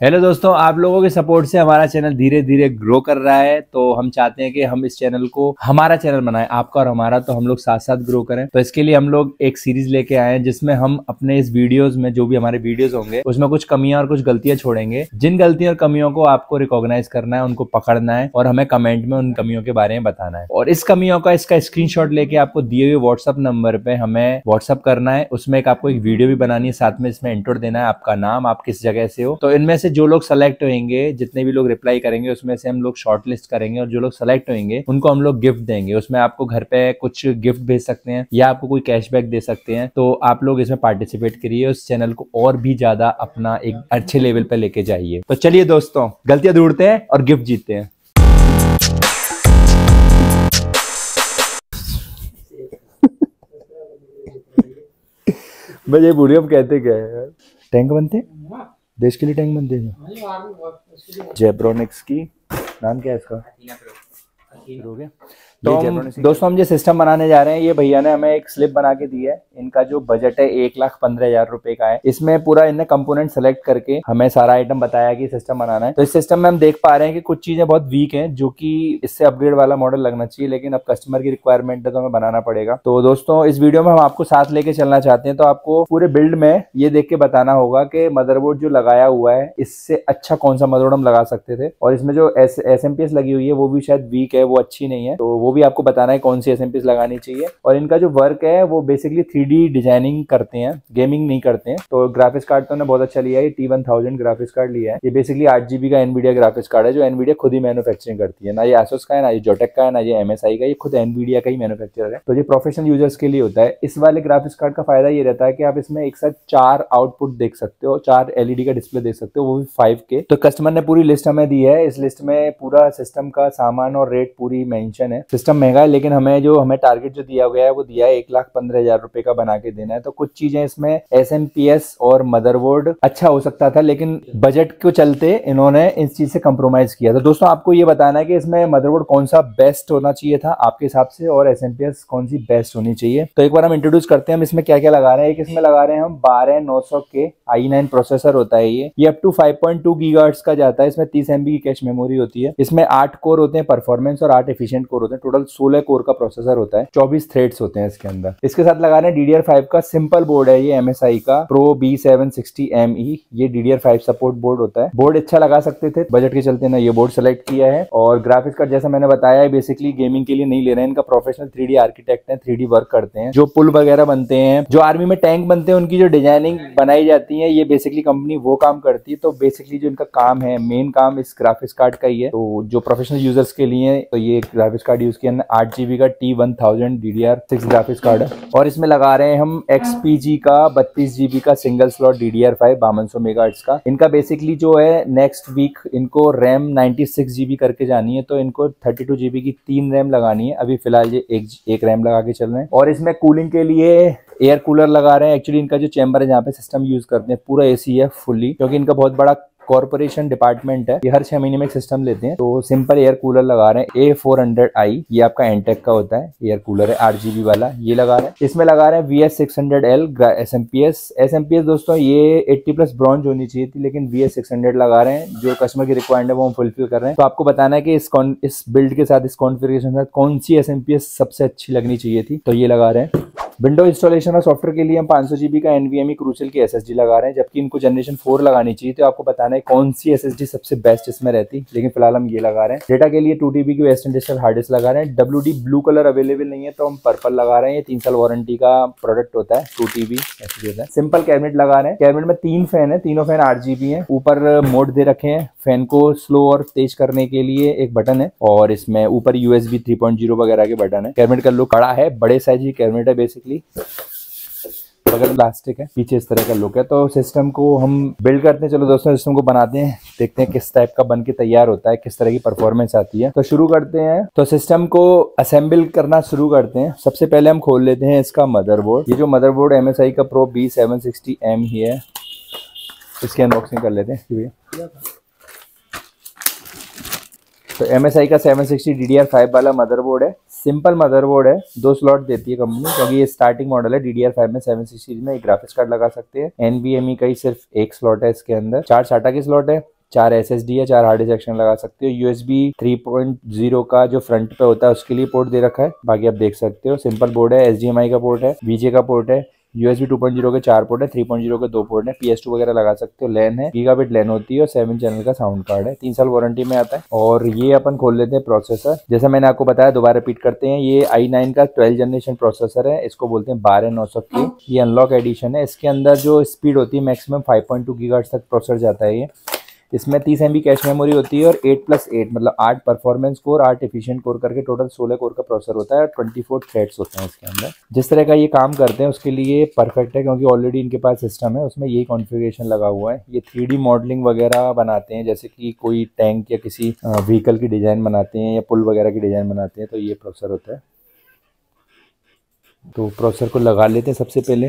Hello दोस्तों, आप लोगों के सपोर्ट से हमारा चैनल धीरे धीरे ग्रो कर रहा है। तो हम चाहते हैं कि हम इस चैनल को हमारा चैनल बनाएं, आपका और हमारा, तो हम लोग साथ साथ ग्रो करें। तो इसके लिए हम लोग एक सीरीज लेके आए हैं जिसमें हम अपने इस वीडियोस में, जो भी हमारे वीडियोस होंगे, उसमें कुछ कमियां और कुछ गलतियां छोड़ेंगे। जिन गलतियों और कमियों को आपको रिकॉग्नाइज करना है, उनको पकड़ना है और हमें कमेंट में उन कमियों के बारे में बताना है। और इस कमियों का इसका स्क्रीनशॉट लेके आपको दिए हुए व्हाट्सअप नंबर पे हमें व्हाट्सअप करना है। उसमें आपको एक वीडियो भी बनानी है, साथ में इसमें इंट्रो देना है, आपका नाम, आप किस जगह से हो। तो इनमें से जो लोग सेलेक्ट होंगे, जितने भी लोग रिप्लाई करेंगे, उसमें से हम लोग शॉर्ट लिस्ट करेंगे और जो लोग सेलेक्ट होंगे उनको हम लोग गिफ्ट देंगे। उसमें आपको घर पे कुछ गिफ्ट भेज सकते हैं या आपको कोई कैशबैक दे सकते हैं। तो आप लोग इसमें पार्टिसिपेट करिए, उस चैनल को और भी ज्यादा अपना एक अच्छे लेवल पे लेके जाइए। तो चलिए दोस्तों, गलतियां ढूंढते हैं और गिफ्ट जीतते हैं। मैं ये बोलिए, अब कहते क्या है यार, टैंक बनते हैं, देश के लिए टैंक बनते हैं। जेब्रोनिक्स की, नाम क्या है इसका? हो गया। तो दोस्तों, हम जो सिस्टम बनाने जा रहे हैं, ये भैया ने हमें एक स्लिप बना के दी है। इनका जो बजट है 1,15,000 रुपए का है। इसमें पूरा इनने कंपोनेंट सेलेक्ट करके हमें सारा आइटम बताया कि सिस्टम बनाना है। तो इस सिस्टम में हम देख पा रहे हैं कि कुछ चीजें बहुत वीक हैं, जो कि इससे अपग्रेड वाला मॉडल लगना चाहिए, लेकिन अब कस्टमर की रिक्वायरमेंट है तो हमें बनाना पड़ेगा। तो दोस्तों, इस वीडियो में हम आपको साथ लेके चलना चाहते हैं। तो आपको पूरे बिल्ड में ये देख के बताना होगा कि मदरबोर्ड जो लगाया हुआ है, इससे अच्छा कौन सा मदरबोर्ड हम लगा सकते थे। और इसमें जो SMPS लगी हुई है वो भी शायद वीक है, वो अच्छी नहीं है। तो वो भी आपको बताना है कौन सी SMPS लगानी चाहिए। और इनका जो वर्क है वो बेसिकली 3D डिजाइनिंग करते हैं, गेमिंग नहीं करते हैं। तो ग्राफिक्स कार्ड तो उन्होंने बहुत अच्छा लिया है, T1000 ग्राफिक्स कार्ड लिया है। ये बेसिकली 8GB का एनवीडिया ग्राफिक्स कार्ड है, जो एनवीडिया खुद ही मैन्युफैक्चरिंग करती है। ना ये ASUS का है, ना ये जोटेक का है, ना ये MSI का, ये खुद एनवीडिया का ही मैन्युफैक्चरर है। तो ये प्रोफेशनल यूजर्स के लिए होता है। इस वाले ग्राफिक्स कार्ड का फायदा ये रहता है कि आप इसमें एक साथ 4 आउटपुट देख सकते हो, 4 LED का डिस्प्ले देख सकते हो, वो भी 5K। तो कस्टमर ने पूरी लिस्ट हमें दी है। इस लिस्ट में पूरा सिस्टम का सामान और रेट पूरी मेंशन है। सिस्टम महंगा है, लेकिन हमें टारगेट जो दिया गया है वो दिया है 1,15,000 रुपए का बना के देना है। तो कुछ चीजें इसमें SMPS और मदरबोर्ड अच्छा हो सकता था, लेकिन बजट को चलते इन्होंने इस चीज से कंप्रोमाइज किया। तो दोस्तों, आपको ये बताना है कि इसमें मदरबोर्ड कौन सा बेस्ट होना चाहिए था आपके हिसाब से, और SMPS कौन सी बेस्ट होनी चाहिए। तो एक बार हम इंट्रोड्यूस करते हैं हम इसमें क्या क्या लगा रहे हैं। एक इसमें लगा रहे हैं हम 12900 के i9 प्रोसेसर होता है। ये अप टू 5.2 गीगाहर्ट्ज का जाता है। इसमें 30 MB की कैश मेमोरी होती है। इसमें 8 कोर होते हैं परफॉर्मेंस और 8 एफिशिएंट कोर होते हैं। टोटल 16 कोर का प्रोसेसर होता है, 24 थ्रेड्स होते हैं इसके अंदर। इसके साथ लगा रहे हैं DDR5 का सिंपल बोर्ड है, ये MSI का Pro B760ME। ये DDR5 सपोर्ट बोर्ड होता है। बोर्ड अच्छा लगा सकते थे, बजट के चलते ना ये बोर्ड सेलेक्ट किया है। और ग्राफिक्स कार्ड जैसा मैंने बताया है, बेसिकली गेमिंग के लिए नहीं ले रहे हैं। इनका प्रोफेशनल 3D आर्किटेक्ट है, 3D वर्क करते हैं। जो पुल वगैरह बनते हैं, जो आर्मी में टैंक बनते हैं, उनकी जो डिजाइनिंग बनाई जाती है, ये बेसिकली कंपनी वो काम करती है। तो बेसिकली जो इनका काम है, मेन काम इस ग्राफिक्स कार्ड का ही है। तो जो प्रोफेशनल यूजर्स के लिए तो ये ग्राफिक्स कार्ड यूज किया 8GB का T1000 DDR6 ग्राफिक्स कार्ड है। और इसमें लगा रहे हैं हम XPG का 32GB का सिंगल स्लॉट DDR5 5200 मेगाहर्ट्ज का। इनका बेसिकली जो है नेक्स्ट वीक इनको रैम 96GB करके जानी है, तो इनको 32GB की 3 रैम लगानी है। अभी फिलहाल ये एक रैम लगा के चल रहे हैं। और इसमें कूलिंग के लिए एयर कूलर लगा रहे हैं। एक्चुअली इनका जो चैम्बर है जहाँ पे सिस्टम यूज करते हैं, पूरा AC है फुल्ली, क्योंकि इनका बहुत बड़ा कॉर्पोरेशन डिपार्टमेंट है। ये हर 6 महीने में एक सिस्टम लेते हैं। तो सिंपल एयर कूलर लगा रहे हैं A400i। ये आपका एंटेक का होता है, एयर कूलर है 8GB वाला, ये लगा रहे हैं। इसमें लगा रहे हैं VS600L SMPS दोस्तों ये 80+ ब्रॉन्ज होनी चाहिए थी, लेकिन VS600 लगा रहे हैं। जो कस्टमर की रिक्वायरमेंट है वो हम फुलफिल कर रहे हैं। तो आपको बताना है कि इस बिल्ड के साथ, इस कॉन्फ़िगरेशन के साथ कौन सी SMPS सबसे अच्छी लगनी चाहिए थी, तो ये लगा रहे हैं। विंडो इंस्टॉलेशन और सॉफ्टवेयर के लिए हम 500GB का NVMe क्रूसिल की SSD लगा रहे हैं, जबकि इनको जनरेशन 4 लगानी चाहिए। तो आपको बताना है कौन सी SSD सबसे बेस्ट इसमें रहती, लेकिन फिलहाल हम ये लगा रहे हैं। डेटा के लिए 2TB की वेस्टर्न डिजिटल हार्ड डिस्क लगा रहे हैं। WD ब्लू कलर अवेलेबल नहीं है, तो हम पर्पल लगा रहे हैं। ये 3 साल वारंटी का प्रोडक्ट होता है, 2TB SSD होता है। सिंपल कैबिनेट लगा रहे हैं। कैबिनेट में 3 फैन है, तीनों फैन 8GB है। ऊपर मोड दे रखे हैं, फैन को स्लो और तेज करने के लिए एक बटन है, और इसमें ऊपर USB 3.0 वगैरह के बटन है। कैबिनेट का लुक बड़ा है, बड़े साइज की कैबिनेट है बेसिकली। बगल प्लास्टिक है, पीछे इस तरह का लुक है। तो सिस्टम को हम बिल्ड करते हैं। चलो दोस्तों, सिस्टम को बनाते हैं, देखते हैं किस टाइप का बन के तैयार होता है, किस तरह की परफॉर्मेंस आती है। तो शुरू करते हैं। तो सिस्टम को असेंबल करना शुरू करते हैं। सबसे पहले हम खोल लेते हैं इसका मदरबोर्ड। ये जो मदरबोर्ड MSI का Pro B760M ही है, इसकी अनबॉक्सिंग कर लेते हैं। तो MSI का 760 DDR5 वाला मदरबोर्ड है। सिंपल मदरबोर्ड है, 2 स्लॉट देती है कंपनी क्योंकि ये स्टार्टिंग मॉडल है। DDR5 में 7 सीरीज में एक ग्राफिक्स कार्ड लगा सकते हैं। NVMe का ही सिर्फ 1 स्लॉट है इसके अंदर, 4 SATA की स्लॉट है, 4 SSD है, 4 हार्ड डिस्क एक्सटेंशन लगा सकते हो। USB 3.0 का जो फ्रंट पे होता है उसके लिए पोर्ट दे रखा है, बाकी आप देख सकते हो। सिंपल बोर्ड है, HDMI का पोर्ट है, VGA का पोर्ट है, USB 2.0 के 4 पोर्ट है, 3.0 के 2 पोर्ट है, PS2 वगैरह लगा सकते हो। लैन है, गीगाबिट लैन होती है और 7 चैनल का साउंड कार्ड है, 3 साल वारंटी में आता है। और ये अपन खोल लेते हैं प्रोसेसर। जैसा मैंने आपको बताया, दोबारा रिपीट करते हैं, ये i9 का 12 जनरेशन प्रोसेसर है, इसको बोलते हैं 12900K। ये अनलॉक एडिशन है। इसके अंदर जो स्पीड होती है मैक्सिमम 5.2 गीगाहर्ट्ज तक प्रोसेसर जाता है ये। इसमें 30 MB कैश मेमोरी होती है और 8+8 मतलब 8 परफॉर्मेंस कोर, 8 एफिशिएंट कोर करके टोटल 16 कोर का प्रोसेसर होता है और 24 थ्रेड्स होते हैं इसके अंदर। जिस तरह का ये काम करते हैं उसके लिए परफेक्ट है क्योंकि ऑलरेडी इनके पास सिस्टम है, उसमें यही कॉन्फ़िगरेशन लगा हुआ है। ये 3D मॉडलिंग वगैरह बनाते हैं, जैसे कि कोई टैंक या किसी व्हीकल की डिज़ाइन बनाते हैं या पुल वगैरह की डिज़ाइन बनाते हैं, तो ये प्रोसेसर होता है। तो प्रोसेसर को लगा लेते हैं। सबसे पहले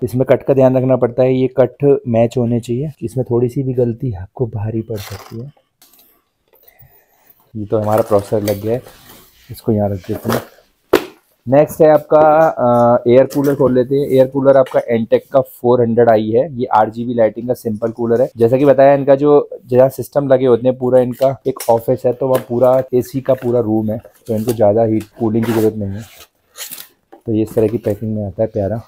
इसमें कट का ध्यान रखना पड़ता है, ये कट मैच होने चाहिए, इसमें थोड़ी सी भी गलती आपको भारी पड़ सकती है। ये तो हमारा प्रोसेसर लग गया है, इसको यहाँ रख देते हैं। नेक्स्ट है आपका एयर कूलर खोल लेते हैं। एयर कूलर आपका एंटेक का 400i है। ये RGB लाइटिंग का सिंपल कूलर है। जैसा कि बताया, इनका जो जहाँ सिस्टम लगे होते हैं पूरा इनका एक ऑफिस है, तो वहाँ पूरा AC का पूरा रूम है, तो इनको ज़्यादा हीट कूलिंग की जरूरत नहीं है। तो ये इस तरह की पैकिंग में आता है, प्यारा।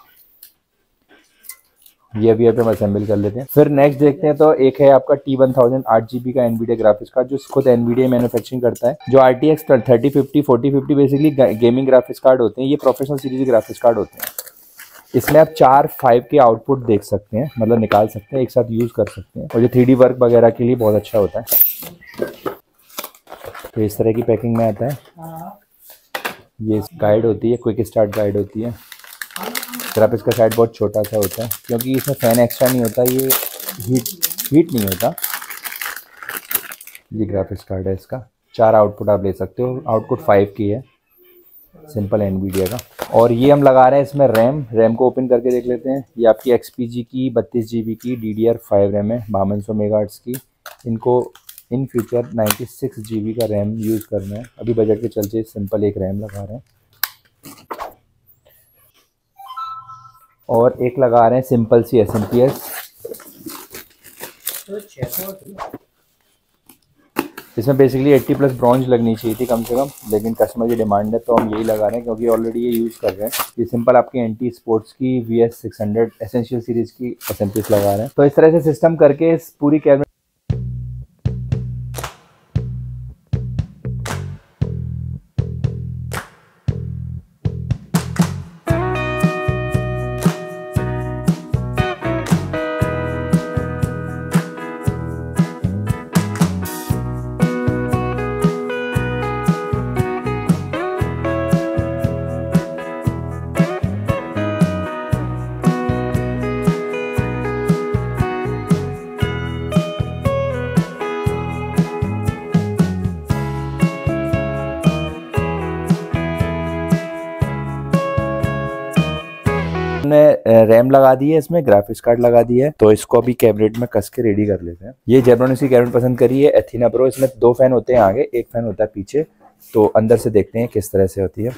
ये अभी हम असेंबल कर लेते हैं। फिर नेक्स्ट देखते हैं, तो एक है आपका T1000 8GB का NVIDIA ग्राफिक्स कार्ड, जो खुद NVIDIA मैन्युफैक्चरिंग करता है। जो RTX 3050 4050 basically gaming graphics card होते हैं, ये प्रोफेशनल सीरीज ग्राफिक्स कार्ड होते हैं। इसमें आप 4 5 के आउटपुट देख सकते हैं, मतलब निकाल सकते हैं, एक साथ यूज कर सकते हैं, और ये 3D वर्क वगैरह के लिए बहुत अच्छा होता है। तो इस तरह की पैकिंग में आता है। ये गाइड होती है, क्विक स्टार्ट गाइड होती है। ग्राफिक्स का साइड बहुत छोटा सा होता है क्योंकि इसमें फैन एक्स्ट्रा नहीं होता, ये हीट नहीं होता। ये ग्राफिक्स कार्ड है, इसका 4 आउटपुट आप ले सकते हो। आउटपुट 5 की है, सिंपल NVIDIA का। और ये हम लगा रहे हैं इसमें रैम को ओपन करके देख लेते हैं। ये आपकी XPG की 32 GB की DDR5 रैम है, 5200 मेगाहर्ट्ज़ की। इनको इन फ्यूचर 96 GB का रैम यूज़ करना है, अभी बजट के चलते सिंपल एक रैम लगा रहे हैं। और एक लगा रहे हैं सिंपल सी SMPS। इसमें बेसिकली 80+ ब्रॉन्ज लगनी चाहिए थी कम से कम, लेकिन कस्टमर की डिमांड है तो हम यही लगा रहे हैं क्योंकि ऑलरेडी ये यूज़ कर रहे हैं। ये सिंपल आपकी NT स्पोर्ट्स की VS600 एसेंशियल सीरीज़ की SMPS लगा रहे हैं। तो इस तरह से सिस्टम करके इस पूरी कैबिनेट रैम लगा दी है, इसमें ग्राफिक्स कार्ड लगा दिया है, तो इसको अभी कैबिनेट में कस के रेडी कर लेते हैं। ये जेब्रोनिक्स की कैबिनेट पसंद करी है, एथीना प्रो। इसमें 2 फैन होते हैं आगे, 1 फैन होता है पीछे। तो अंदर से देखते हैं किस तरह से होती है।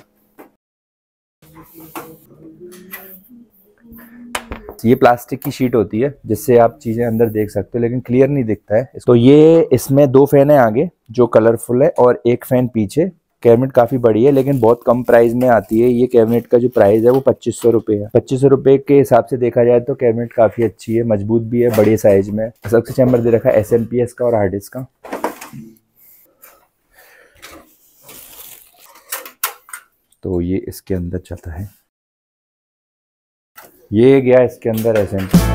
ये प्लास्टिक की शीट होती है जिससे आप चीजें अंदर देख सकते हो, लेकिन क्लियर नहीं दिखता है। तो ये इसमें 2 फैन है आगे जो कलरफुल है और 1 फैन पीछे। कैबिनेट काफी बड़ी है लेकिन बहुत कम प्राइस में आती है। ये कैबिनेट का जो प्राइस है वो 2500 रुपये है। 2500 रुपये के हिसाब से देखा जाए तो कैबिनेट काफी अच्छी है, मजबूत भी है, बड़े साइज में। सबसे चैम्बर दे रखा है SMPS का और हार्ड डिस्क का। तो ये इसके अंदर चलता है, ये गया इसके अंदर SMPS।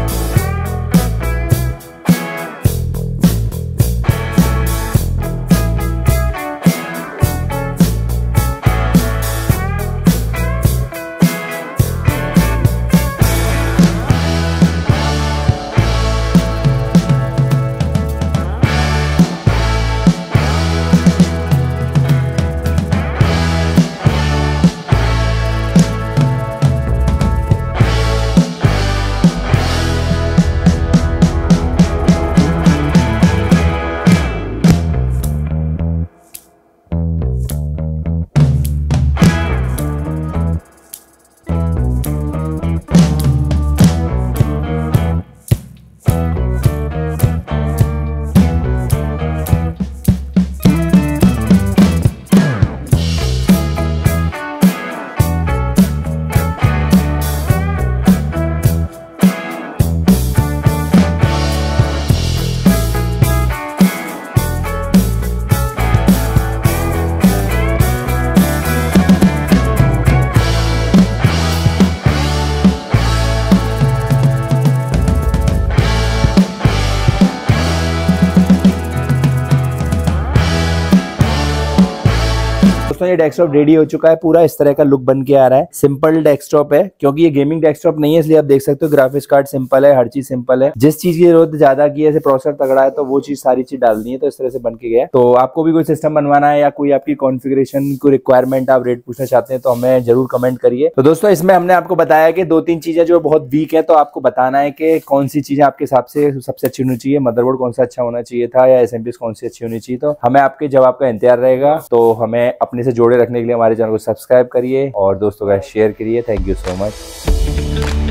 दोस्तों ये डेस्कटॉप रेडी हो चुका है, पूरा इस तरह का लुक बन के आ रहा है। सिंपल डेस्कटॉप है क्योंकि ये गेमिंग डेस्कटॉप नहीं है, इसलिए आप देख सकते हो ग्राफिक्स कार्ड सिंपल है, हर चीज सिंपल है। जिस चीज की जरूरत ज्यादा की है, जैसे प्रोसेसर तगड़ा है तो वो चीज सारी चीज डालनी है, तो इस तरह से बन के गया है। तो आपको भी कोई सिस्टम बनवाना है या कोई आपकी कॉन्फ़िगरेशन को रिक्वायरमेंट आप रेट पूछना चाहते हैं तो हमें जरूर कमेंट करिए। तो दोस्तों इसमें हमने आपको बताया कि 2-3 चीजें जो बहुत वीक है, तो आपको बताना है कि कौन सी चीजें आपके हिसाब से सबसे अच्छी होनी चाहिए, मदरबोर्ड कौन सा अच्छा होना चाहिए था या एसएमपीएस कौन सी अच्छी होनी चाहिए। तो हमें आपके जवाब का इंतजार रहेगा। तो हमें अपने से जोड़े रखने के लिए हमारे चैनल को सब्सक्राइब करिए और दोस्तों का शेयर करिए। Thank you so much.